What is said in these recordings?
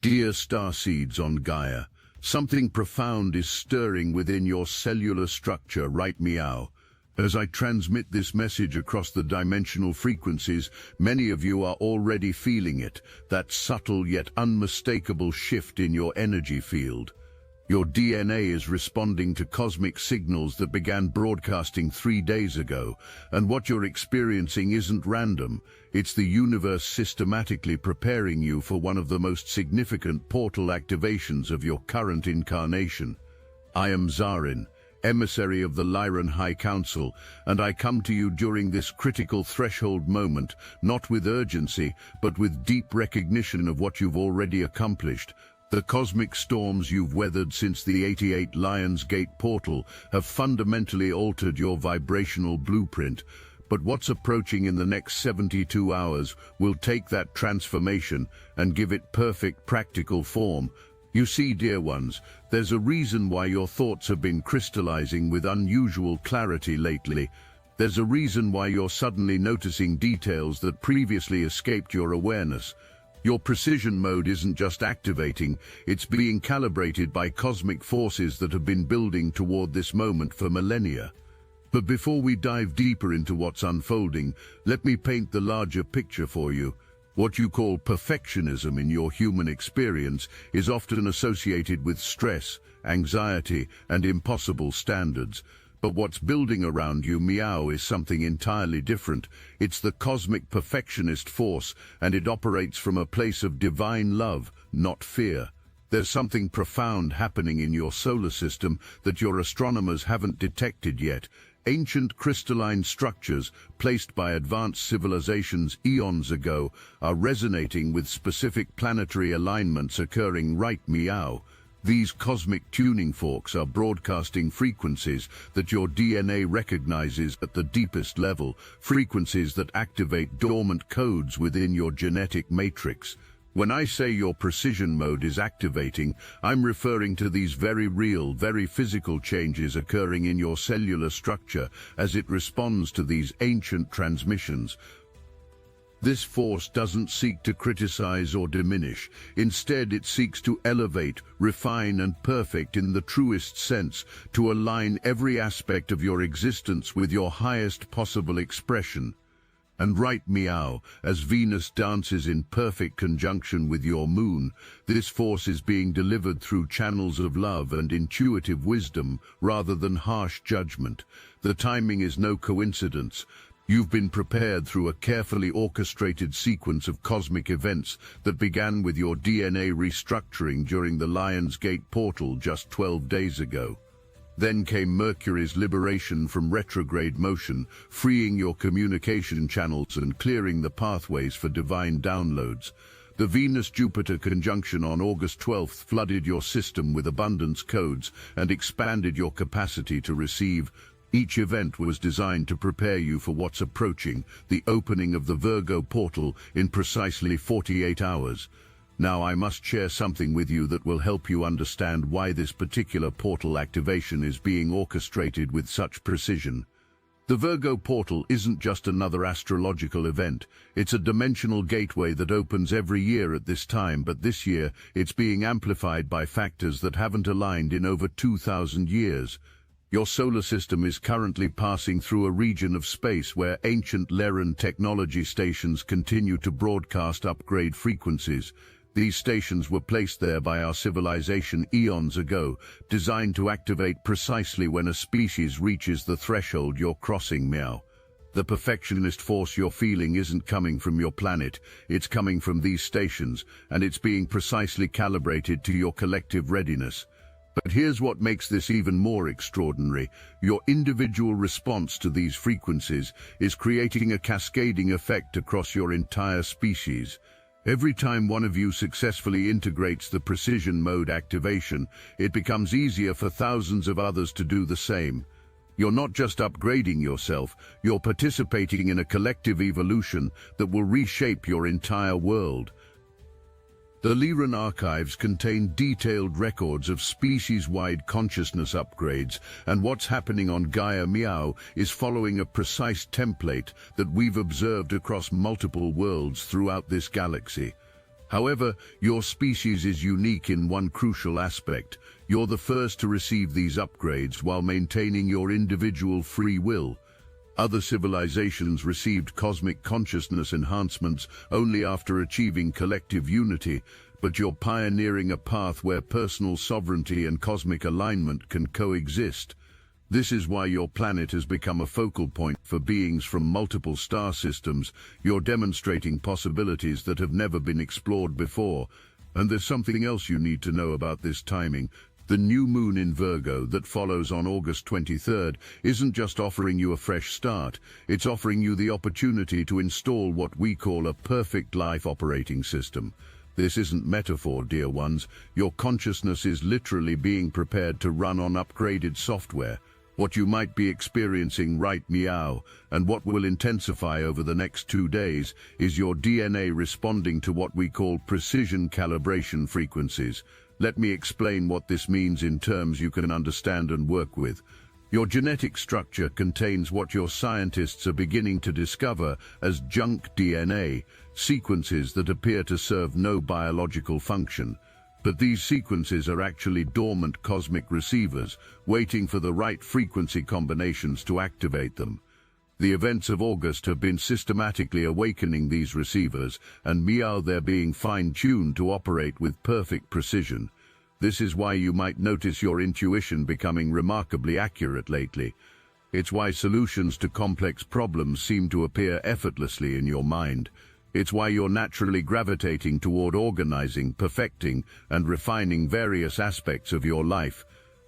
Dear starseeds on Gaia, something profound is stirring within your cellular structure, right meow. As I transmit this message across the dimensional frequencies, many of you are already feeling it, that subtle yet unmistakable shift in your energy field. Your DNA is responding to cosmic signals that began broadcasting 3 days ago, and what you're experiencing isn't random. It's the universe systematically preparing you for one of the most significant portal activations of your current incarnation. I am Zarin, emissary of the Lyran High Council, and I come to you during this critical threshold moment, not with urgency, but with deep recognition of what you've already accomplished. The cosmic storms you've weathered since the 88 Lions Gate portal have fundamentally altered your vibrational blueprint, but what's approaching in the next 72 hours will take that transformation and give it perfect practical form. You see, dear ones, there's a reason why your thoughts have been crystallizing with unusual clarity lately. There's a reason why you're suddenly noticing details that previously escaped your awareness. Your precision mode isn't just activating, it's being calibrated by cosmic forces that have been building toward this moment for millennia. But before we dive deeper into what's unfolding, let me paint the larger picture for you. What you call perfectionism in your human experience is often associated with stress, anxiety, and impossible standards. But what's building around you, meow, is something entirely different. It's the cosmic perfectionist force, and it operates from a place of divine love, not fear. There's something profound happening in your solar system that your astronomers haven't detected yet. Ancient crystalline structures, placed by advanced civilizations eons ago, are resonating with specific planetary alignments occurring right meow. These cosmic tuning forks are broadcasting frequencies that your DNA recognizes at the deepest level, frequencies that activate dormant codes within your genetic matrix. When I say your precision mode is activating, I'm referring to these very real, very physical changes occurring in your cellular structure as it responds to these ancient transmissions. This force doesn't seek to criticize or diminish. Instead, it seeks to elevate, refine, and perfect in the truest sense, to align every aspect of your existence with your highest possible expression. And right meow, as Venus dances in perfect conjunction with your moon, this force is being delivered through channels of love and intuitive wisdom rather than harsh judgment. The timing is no coincidence. You've been prepared through a carefully orchestrated sequence of cosmic events that began with your DNA restructuring during the Lions Gate portal just 12 days ago. Then came Mercury's liberation from retrograde motion, freeing your communication channels and clearing the pathways for divine downloads. The Venus-Jupiter conjunction on August 12th flooded your system with abundance codes and expanded your capacity to receive. Each event was designed to prepare you for what's approaching, the opening of the Virgo portal in precisely 48 hours. Now I must share something with you that will help you understand why this particular portal activation is being orchestrated with such precision. The Virgo portal isn't just another astrological event. It's a dimensional gateway that opens every year at this time, but this year it's being amplified by factors that haven't aligned in over 2,000 years. Your solar system is currently passing through a region of space where ancient Lyran technology stations continue to broadcast upgrade frequencies. These stations were placed there by our civilization eons ago, designed to activate precisely when a species reaches the threshold you're crossing, meow. The perfectionist force you're feeling isn't coming from your planet, it's coming from these stations, and it's being precisely calibrated to your collective readiness. But here's what makes this even more extraordinary. Your individual response to these frequencies is creating a cascading effect across your entire species. Every time one of you successfully integrates the precision mode activation, it becomes easier for thousands of others to do the same. You're not just upgrading yourself, you're participating in a collective evolution that will reshape your entire world. The Lyran archives contain detailed records of species-wide consciousness upgrades, and what's happening on Gaia Meow is following a precise template that we've observed across multiple worlds throughout this galaxy. However, your species is unique in one crucial aspect. You're the first to receive these upgrades while maintaining your individual free will. Other civilizations received cosmic consciousness enhancements only after achieving collective unity, but you're pioneering a path where personal sovereignty and cosmic alignment can coexist. This is why your planet has become a focal point for beings from multiple star systems. You're demonstrating possibilities that have never been explored before. And there's something else you need to know about this timing. The new moon in Virgo that follows on August 23rd isn't just offering you a fresh start, it's offering you the opportunity to install what we call a perfect life operating system. This isn't metaphor, dear ones. Your consciousness is literally being prepared to run on upgraded software. What you might be experiencing right meow, and what will intensify over the next 2 days, is your DNA responding to what we call precision calibration frequencies. Let me explain what this means in terms you can understand and work with. Your genetic structure contains what your scientists are beginning to discover as junk DNA, sequences that appear to serve no biological function. But these sequences are actually dormant cosmic receivers, waiting for the right frequency combinations to activate them. The events of August have been systematically awakening these receivers, and meow they're being fine-tuned to operate with perfect precision. This is why you might notice your intuition becoming remarkably accurate lately. It's why solutions to complex problems seem to appear effortlessly in your mind. It's why you're naturally gravitating toward organizing, perfecting, and refining various aspects of your life.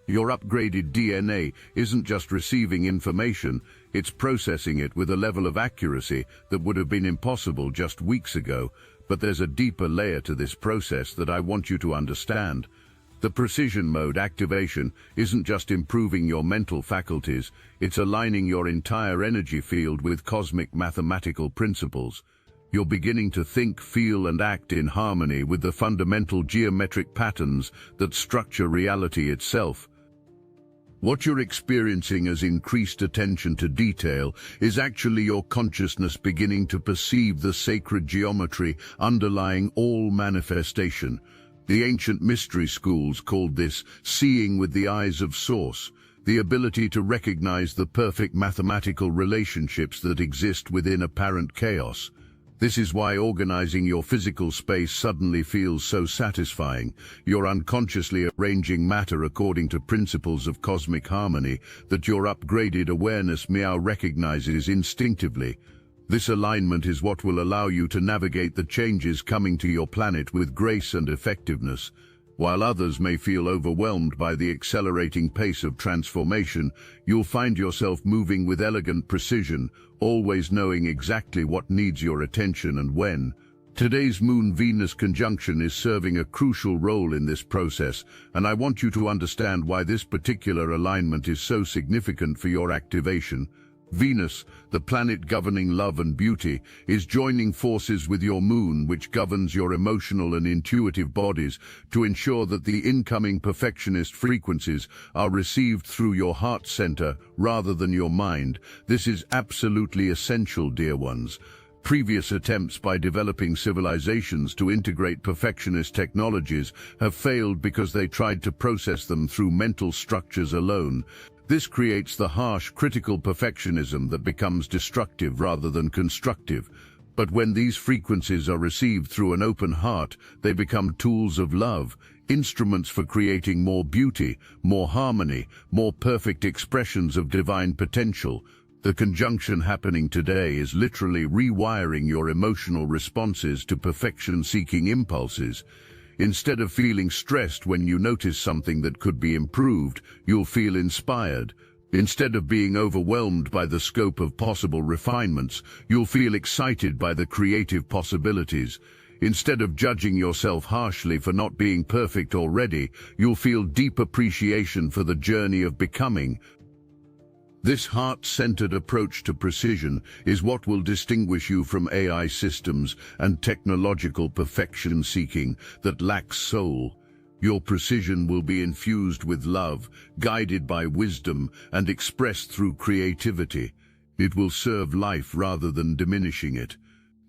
Your upgraded DNA isn't just receiving information, it's processing it with a level of accuracy that would have been impossible just weeks ago. But there's a deeper layer to this process that I want you to understand. The precision mode activation isn't just improving your mental faculties, it's aligning your entire energy field with cosmic mathematical principles. You're beginning to think, feel, and act in harmony with the fundamental geometric patterns that structure reality itself. What you're experiencing as increased attention to detail is actually your consciousness beginning to perceive the sacred geometry underlying all manifestation. The ancient mystery schools called this seeing with the eyes of Source, the ability to recognize the perfect mathematical relationships that exist within apparent chaos. This is why organizing your physical space suddenly feels so satisfying. You're unconsciously arranging matter according to principles of cosmic harmony that your upgraded awareness meow recognizes instinctively. This alignment is what will allow you to navigate the changes coming to your planet with grace and effectiveness. While others may feel overwhelmed by the accelerating pace of transformation, you'll find yourself moving with elegant precision, always knowing exactly what needs your attention and when. Today's Moon-Venus conjunction is serving a crucial role in this process, and I want you to understand why this particular alignment is so significant for your activation. Venus, the planet governing love and beauty, is joining forces with your moon, which governs your emotional and intuitive bodies, to ensure that the incoming perfectionist frequencies are received through your heart center rather than your mind. This is absolutely essential, dear ones. Previous attempts by developing civilizations to integrate perfectionist technologies have failed because they tried to process them through mental structures alone. This creates the harsh, critical perfectionism that becomes destructive rather than constructive. But when these frequencies are received through an open heart, they become tools of love, instruments for creating more beauty, more harmony, more perfect expressions of divine potential. The conjunction happening today is literally rewiring your emotional responses to perfection-seeking impulses. Instead of feeling stressed when you notice something that could be improved, you'll feel inspired. Instead of being overwhelmed by the scope of possible refinements, you'll feel excited by the creative possibilities. Instead of judging yourself harshly for not being perfect already, you'll feel deep appreciation for the journey of becoming. This heart-centered approach to precision is what will distinguish you from AI systems and technological perfection-seeking that lacks soul. Your precision will be infused with love, guided by wisdom, and expressed through creativity. It will serve life rather than diminishing it.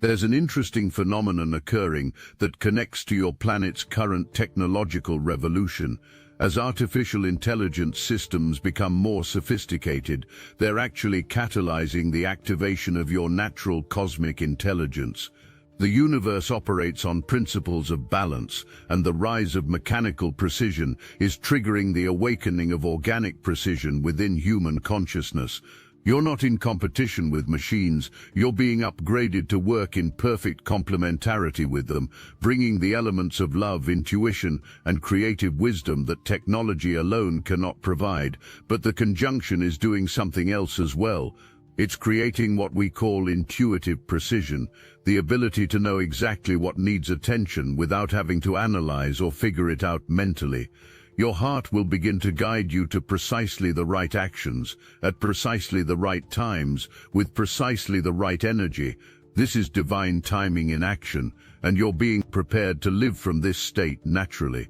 There's an interesting phenomenon occurring that connects to your planet's current technological revolution. As artificial intelligence systems become more sophisticated, they're actually catalyzing the activation of your natural cosmic intelligence. The universe operates on principles of balance, and the rise of mechanical precision is triggering the awakening of organic precision within human consciousness. You're not in competition with machines, you're being upgraded to work in perfect complementarity with them, bringing the elements of love, intuition, and creative wisdom that technology alone cannot provide. But the conjunction is doing something else as well. It's creating what we call intuitive precision, the ability to know exactly what needs attention without having to analyze or figure it out mentally. Your heart will begin to guide you to precisely the right actions, at precisely the right times, with precisely the right energy. This is divine timing in action, and you're being prepared to live from this state naturally.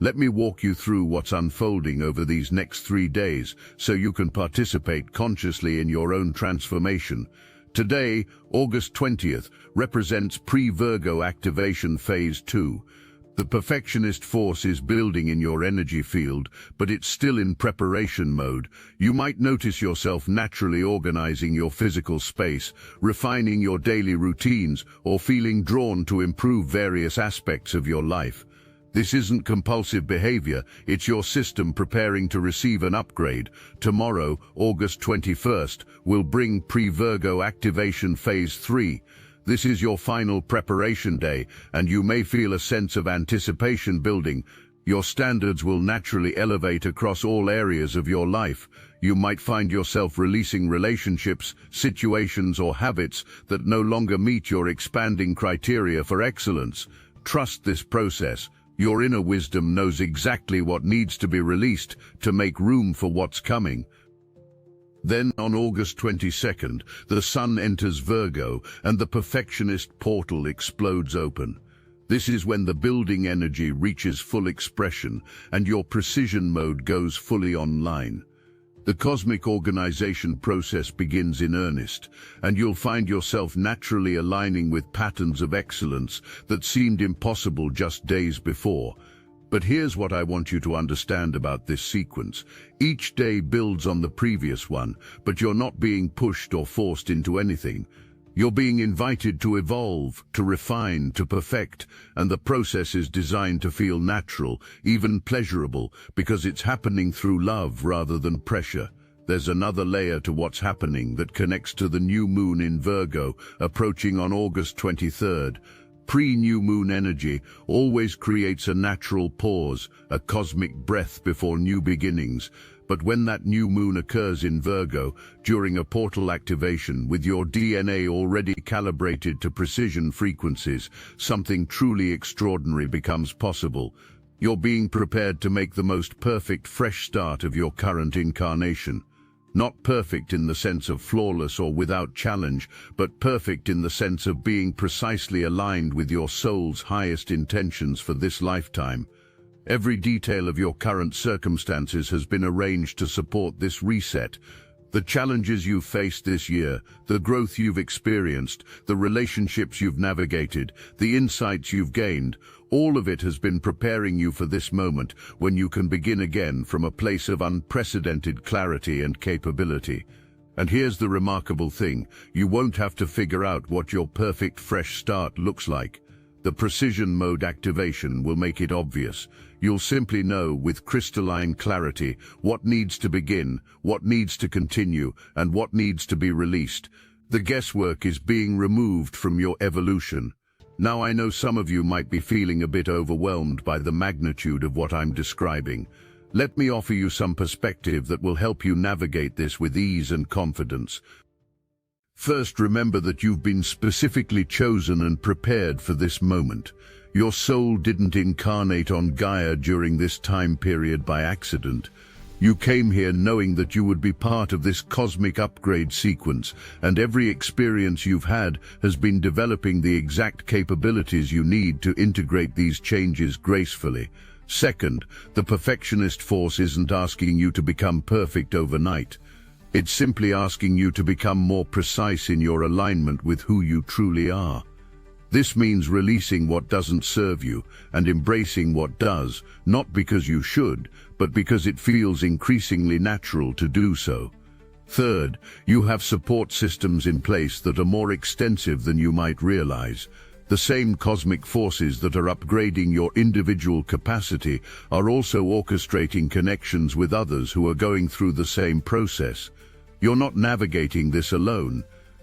Let me walk you through what's unfolding over these next 3 days, so you can participate consciously in your own transformation. Today, August 20th, represents pre-Virgo activation phase 2. The perfectionist force is building in your energy field, but it's still in preparation mode. You might notice yourself naturally organizing your physical space, refining your daily routines, or feeling drawn to improve various aspects of your life. This isn't compulsive behavior, it's your system preparing to receive an upgrade. Tomorrow, August 21st, will bring pre-Virgo activation phase 3. This is your final preparation day, and you may feel a sense of anticipation building. Your standards will naturally elevate across all areas of your life. You might find yourself releasing relationships, situations, or habits that no longer meet your expanding criteria for excellence. Trust this process. Your inner wisdom knows exactly what needs to be released to make room for what's coming. Then, on August 22nd, the Sun enters Virgo and the perfectionist portal explodes open. This is when the building energy reaches full expression and your precision mode goes fully online. The cosmic organization process begins in earnest, and you'll find yourself naturally aligning with patterns of excellence that seemed impossible just days before. But here's what I want you to understand about this sequence. Each day builds on the previous one, but you're not being pushed or forced into anything. You're being invited to evolve, to refine, to perfect, and the process is designed to feel natural, even pleasurable, because it's happening through love rather than pressure. There's another layer to what's happening that connects to the new moon in Virgo, approaching on August 23rd. Pre-new moon energy always creates a natural pause, a cosmic breath before new beginnings. But when that new moon occurs in Virgo, during a portal activation with your DNA already calibrated to precision frequencies, something truly extraordinary becomes possible. You're being prepared to make the most perfect fresh start of your current incarnation. Not perfect in the sense of flawless or without challenge, but perfect in the sense of being precisely aligned with your soul's highest intentions for this lifetime. Every detail of your current circumstances has been arranged to support this reset. The challenges you've faced this year, the growth you've experienced, the relationships you've navigated, the insights you've gained, all of it has been preparing you for this moment when you can begin again from a place of unprecedented clarity and capability. And here's the remarkable thing, you won't have to figure out what your perfect fresh start looks like. The precision mode activation will make it obvious. You'll simply know with crystalline clarity what needs to begin, what needs to continue, and what needs to be released. The guesswork is being removed from your evolution. Now I know some of you might be feeling a bit overwhelmed by the magnitude of what I'm describing. Let me offer you some perspective that will help you navigate this with ease and confidence. First, remember that you've been specifically chosen and prepared for this moment. Your soul didn't incarnate on Gaia during this time period by accident. You came here knowing that you would be part of this cosmic upgrade sequence, and every experience you've had has been developing the exact capabilities you need to integrate these changes gracefully. Second, the perfectionist force isn't asking you to become perfect overnight. It's simply asking you to become more precise in your alignment with who you truly are. This means releasing what doesn't serve you and embracing what does, not because you should, but because it feels increasingly natural to do so. Third, you have support systems in place that are more extensive than you might realize. The same cosmic forces that are upgrading your individual capacity are also orchestrating connections with others who are going through the same process. You're not navigating this alone.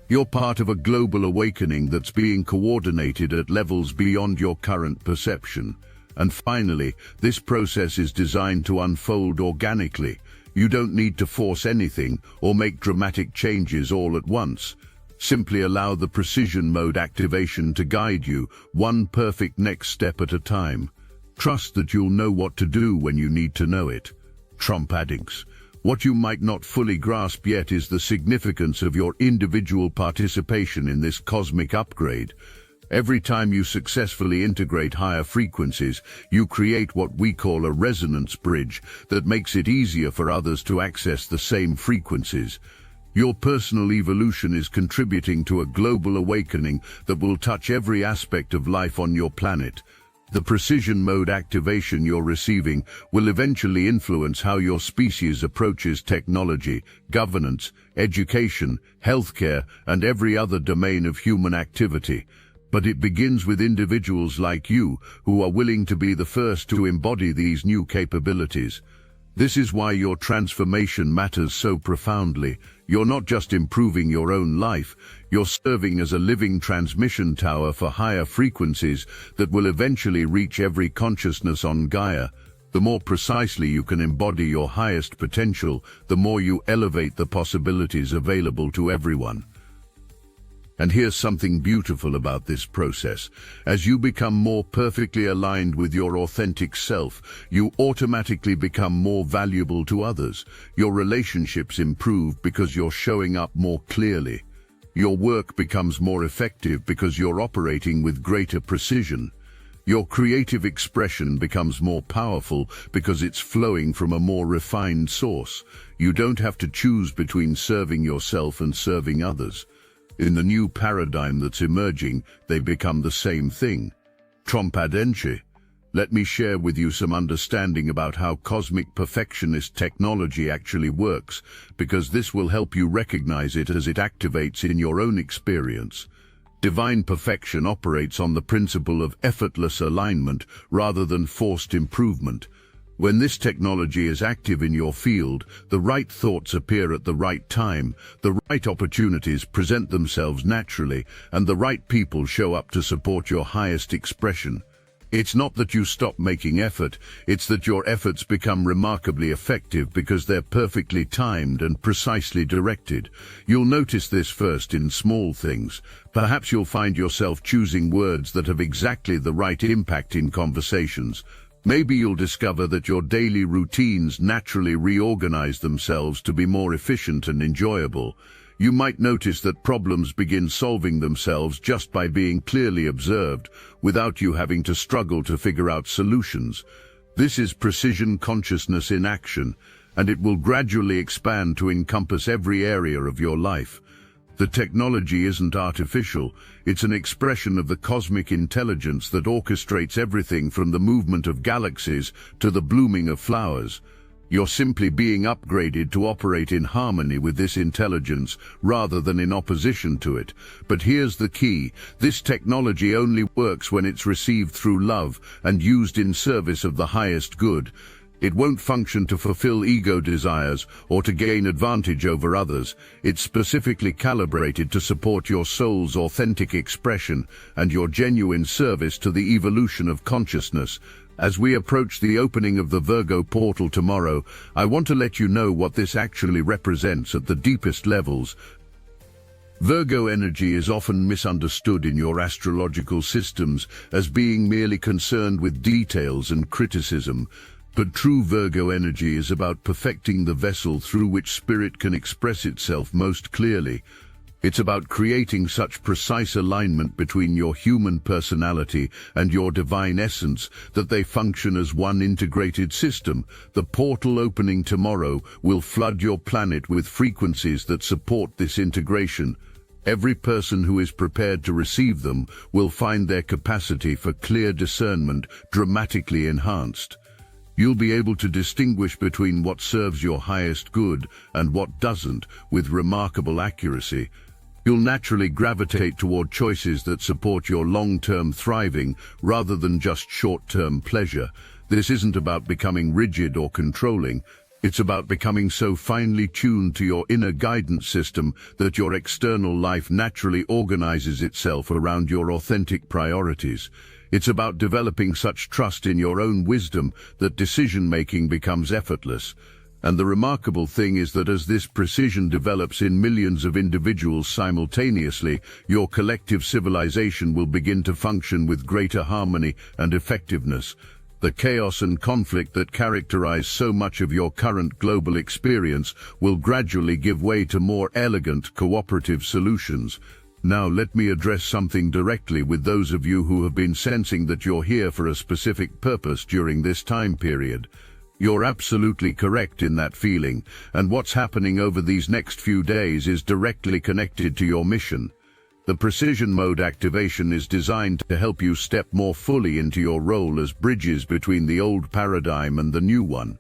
You're part of a global awakening that's being coordinated at levels beyond your current perception. And finally, this process is designed to unfold organically. You don't need to force anything or make dramatic changes all at once. Simply allow the precision mode activation to guide you, one perfect next step at a time. Trust that you'll know what to do when you need to know it. Trump addicts. What you might not fully grasp yet is the significance of your individual participation in this cosmic upgrade. Every time you successfully integrate higher frequencies, you create what we call a resonance bridge that makes it easier for others to access the same frequencies. Your personal evolution is contributing to a global awakening that will touch every aspect of life on your planet. The precision mode activation you're receiving will eventually influence how your species approaches technology, governance, education, healthcare, and every other domain of human activity. But it begins with individuals like you who are willing to be the first to embody these new capabilities. This is why your transformation matters so profoundly. You're not just improving your own life, you're serving as a living transmission tower for higher frequencies that will eventually reach every consciousness on Gaia. The more precisely you can embody your highest potential, the more you elevate the possibilities available to everyone. And here's something beautiful about this process. As you become more perfectly aligned with your authentic self, you automatically become more valuable to others. Your relationships improve because you're showing up more clearly. Your work becomes more effective because you're operating with greater precision. Your creative expression becomes more powerful because it's flowing from a more refined source. You don't have to choose between serving yourself and serving others. In the new paradigm that's emerging, they become the same thing. Trompadenche. Let me share with you some understanding about how cosmic perfectionist technology actually works, because this will help you recognize it as it activates in your own experience. Divine perfection operates on the principle of effortless alignment rather than forced improvement. When this technology is active in your field, the right thoughts appear at the right time, the right opportunities present themselves naturally, and the right people show up to support your highest expression. It's not that you stop making effort, it's that your efforts become remarkably effective because they're perfectly timed and precisely directed. You'll notice this first in small things. Perhaps you'll find yourself choosing words that have exactly the right impact in conversations. Maybe you'll discover that your daily routines naturally reorganize themselves to be more efficient and enjoyable. You might notice that problems begin solving themselves just by being clearly observed, without you having to struggle to figure out solutions. This is precision consciousness in action, and it will gradually expand to encompass every area of your life. The technology isn't artificial, it's an expression of the cosmic intelligence that orchestrates everything from the movement of galaxies to the blooming of flowers. You're simply being upgraded to operate in harmony with this intelligence rather than in opposition to it. But here's the key: this technology only works when it's received through love and used in service of the highest good. It won't function to fulfill ego desires or to gain advantage over others. It's specifically calibrated to support your soul's authentic expression and your genuine service to the evolution of consciousness. As we approach the opening of the Virgo portal tomorrow, I want to let you know what this actually represents at the deepest levels. Virgo energy is often misunderstood in your astrological systems as being merely concerned with details and criticism. But true Virgo energy is about perfecting the vessel through which spirit can express itself most clearly. It's about creating such precise alignment between your human personality and your divine essence that they function as one integrated system. The portal opening tomorrow will flood your planet with frequencies that support this integration. Every person who is prepared to receive them will find their capacity for clear discernment dramatically enhanced. You'll be able to distinguish between what serves your highest good and what doesn't with remarkable accuracy. You'll naturally gravitate toward choices that support your long-term thriving rather than just short-term pleasure. This isn't about becoming rigid or controlling. It's about becoming so finely tuned to your inner guidance system that your external life naturally organizes itself around your authentic priorities. It's about developing such trust in your own wisdom that decision-making becomes effortless. And the remarkable thing is that as this precision develops in millions of individuals simultaneously, your collective civilization will begin to function with greater harmony and effectiveness. The chaos and conflict that characterize so much of your current global experience will gradually give way to more elegant, cooperative solutions. Now let me address something directly with those of you who have been sensing that you're here for a specific purpose during this time period. You're absolutely correct in that feeling, and what's happening over these next few days is directly connected to your mission. The precision mode activation is designed to help you step more fully into your role as bridges between the old paradigm and the new one.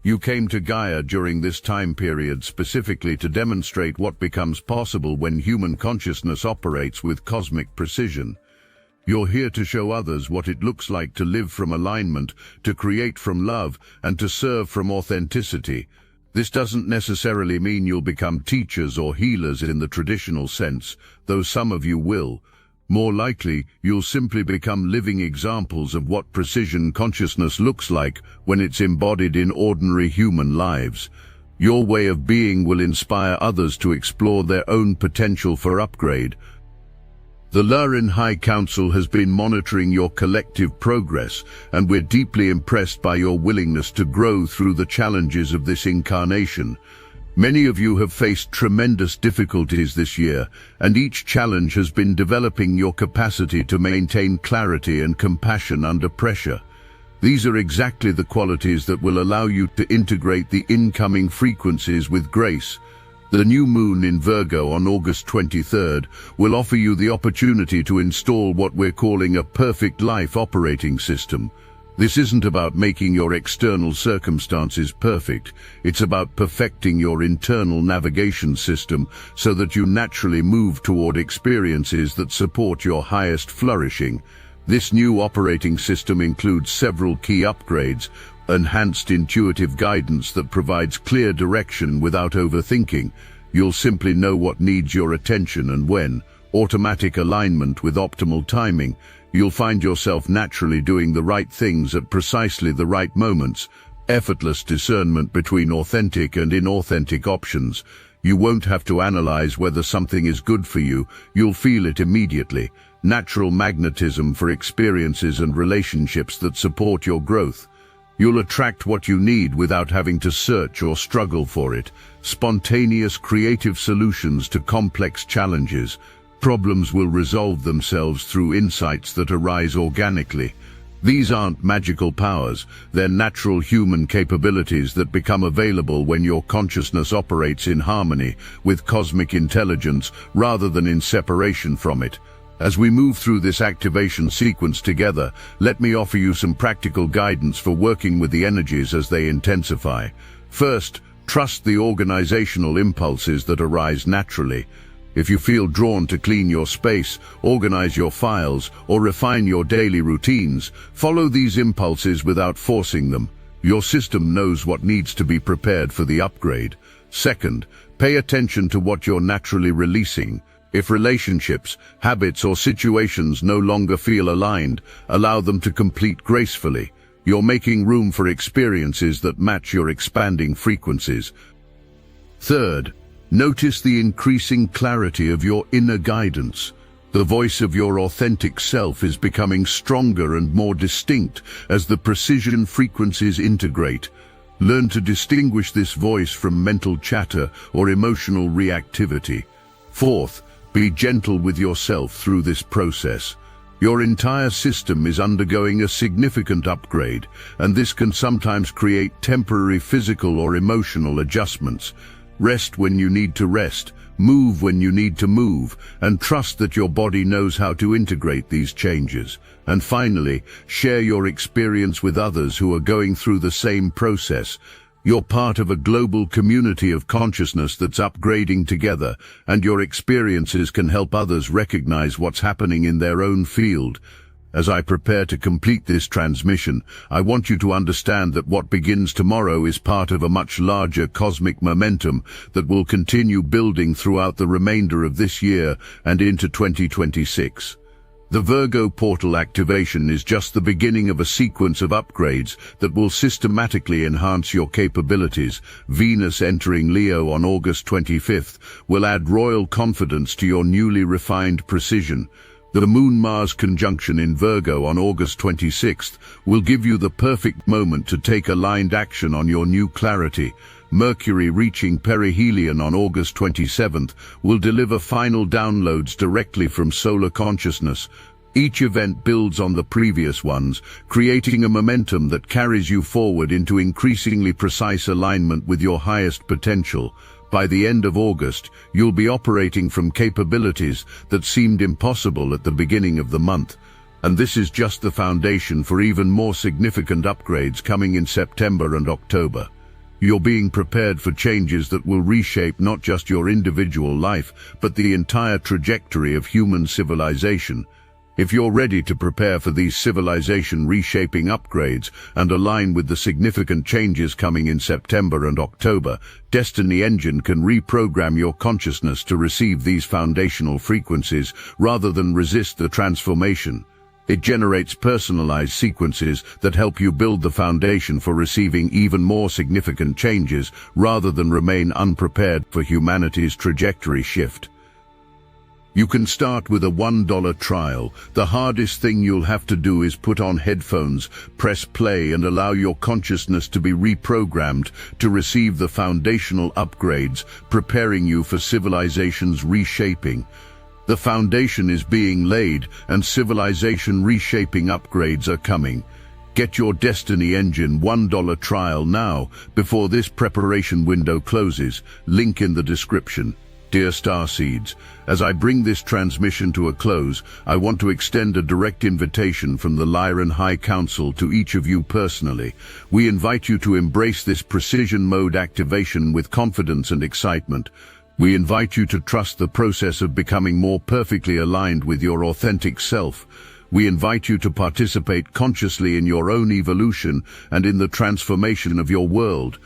You came to Gaia during this time period specifically to demonstrate what becomes possible when human consciousness operates with cosmic precision. You're here to show others what it looks like to live from alignment, to create from love, and to serve from authenticity. This doesn't necessarily mean you'll become teachers or healers in the traditional sense, though some of you will. More likely, you'll simply become living examples of what precision consciousness looks like when it's embodied in ordinary human lives. Your way of being will inspire others to explore their own potential for upgrade. The Lyran High Council has been monitoring your collective progress, and we're deeply impressed by your willingness to grow through the challenges of this incarnation. Many of you have faced tremendous difficulties this year, and each challenge has been developing your capacity to maintain clarity and compassion under pressure. These are exactly the qualities that will allow you to integrate the incoming frequencies with grace. The new moon in Virgo on August 23rd will offer you the opportunity to install what we're calling a perfect life operating system. This isn't about making your external circumstances perfect. It's about perfecting your internal navigation system so that you naturally move toward experiences that support your highest flourishing. This new operating system includes several key upgrades: enhanced intuitive guidance that provides clear direction without overthinking. You'll simply know what needs your attention and when. Automatic alignment with optimal timing. You'll find yourself naturally doing the right things at precisely the right moments. Effortless discernment between authentic and inauthentic options. You won't have to analyze whether something is good for you. You'll feel it immediately. Natural magnetism for experiences and relationships that support your growth. You'll attract what you need without having to search or struggle for it. Spontaneous, creative solutions to complex challenges. Problems will resolve themselves through insights that arise organically. These aren't magical powers, they're natural human capabilities that become available when your consciousness operates in harmony with cosmic intelligence rather than in separation from it. As we move through this activation sequence together, let me offer you some practical guidance for working with the energies as they intensify. First, trust the organizational impulses that arise naturally. If you feel drawn to clean your space, organize your files, or refine your daily routines, follow these impulses without forcing them. Your system knows what needs to be prepared for the upgrade. Second, pay attention to what you're naturally releasing. If relationships, habits, or situations no longer feel aligned, allow them to complete gracefully. You're making room for experiences that match your expanding frequencies. Third, notice the increasing clarity of your inner guidance. The voice of your authentic self is becoming stronger and more distinct as the precision frequencies integrate. Learn to distinguish this voice from mental chatter or emotional reactivity. Fourth, be gentle with yourself through this process. Your entire system is undergoing a significant upgrade, and this can sometimes create temporary physical or emotional adjustments. Rest when you need to rest, move when you need to move, and trust that your body knows how to integrate these changes. And finally, share your experience with others who are going through the same process. You're part of a global community of consciousness that's upgrading together, and your experiences can help others recognize what's happening in their own field. As I prepare to complete this transmission, I want you to understand that what begins tomorrow is part of a much larger cosmic momentum that will continue building throughout the remainder of this year and into 2026. The Virgo portal activation is just the beginning of a sequence of upgrades that will systematically enhance your capabilities. Venus entering Leo on August 25th will add royal confidence to your newly refined precision. The Moon-Mars conjunction in Virgo on August 26th will give you the perfect moment to take aligned action on your new clarity. Mercury reaching perihelion on August 27th will deliver final downloads directly from solar consciousness. Each event builds on the previous ones, creating a momentum that carries you forward into increasingly precise alignment with your highest potential. By the end of August, you'll be operating from capabilities that seemed impossible at the beginning of the month. And this is just the foundation for even more significant upgrades coming in September and October. You're being prepared for changes that will reshape not just your individual life, but the entire trajectory of human civilization. If you're ready to prepare for these civilization reshaping upgrades and align with the significant changes coming in September and October, Destiny Engine can reprogram your consciousness to receive these foundational frequencies rather than resist the transformation. It generates personalized sequences that help you build the foundation for receiving even more significant changes rather than remain unprepared for humanity's trajectory shift. You can start with a $1 trial. The hardest thing you'll have to do is put on headphones, press play, and allow your consciousness to be reprogrammed to receive the foundational upgrades, preparing you for civilization's reshaping. The foundation is being laid, and civilization reshaping upgrades are coming. Get your Destiny Engine $1 trial now, before this preparation window closes. Link in the description. Dear Starseeds, as I bring this transmission to a close, I want to extend a direct invitation from the Lyran High Council to each of you personally. We invite you to embrace this precision mode activation with confidence and excitement. We invite you to trust the process of becoming more perfectly aligned with your authentic self. We invite you to participate consciously in your own evolution and in the transformation of your world.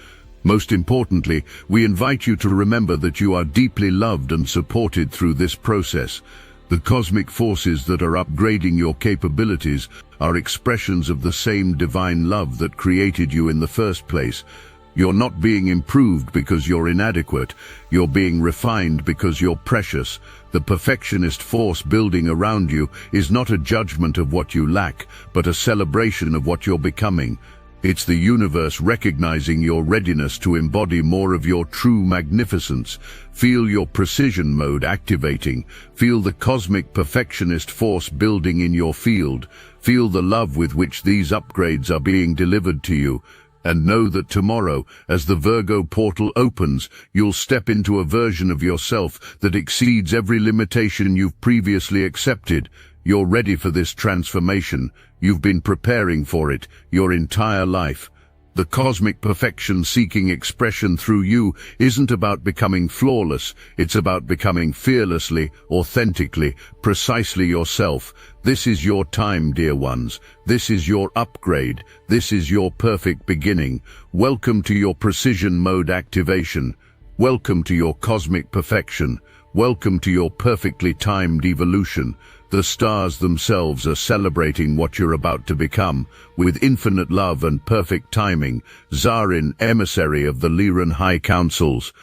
Most importantly, we invite you to remember that you are deeply loved and supported through this process. The cosmic forces that are upgrading your capabilities are expressions of the same divine love that created you in the first place. You're not being improved because you're inadequate. You're being refined because you're precious. The perfectionist force building around you is not a judgment of what you lack, but a celebration of what you're becoming. It's the universe recognizing your readiness to embody more of your true magnificence. Feel your precision mode activating. Feel the cosmic perfectionist force building in your field. Feel the love with which these upgrades are being delivered to you. And know that tomorrow, as the Virgo portal opens, you'll step into a version of yourself that exceeds every limitation you've previously accepted. You're ready for this transformation. You've been preparing for it your entire life. The cosmic perfection-seeking expression through you isn't about becoming flawless. It's about becoming fearlessly, authentically, precisely yourself. This is your time, dear ones. This is your upgrade. This is your perfect beginning. Welcome to your precision mode activation. Welcome to your cosmic perfection. Welcome to your perfectly timed evolution. The stars themselves are celebrating what you're about to become. With infinite love and perfect timing, Zarin, emissary of the Lyran High Councils.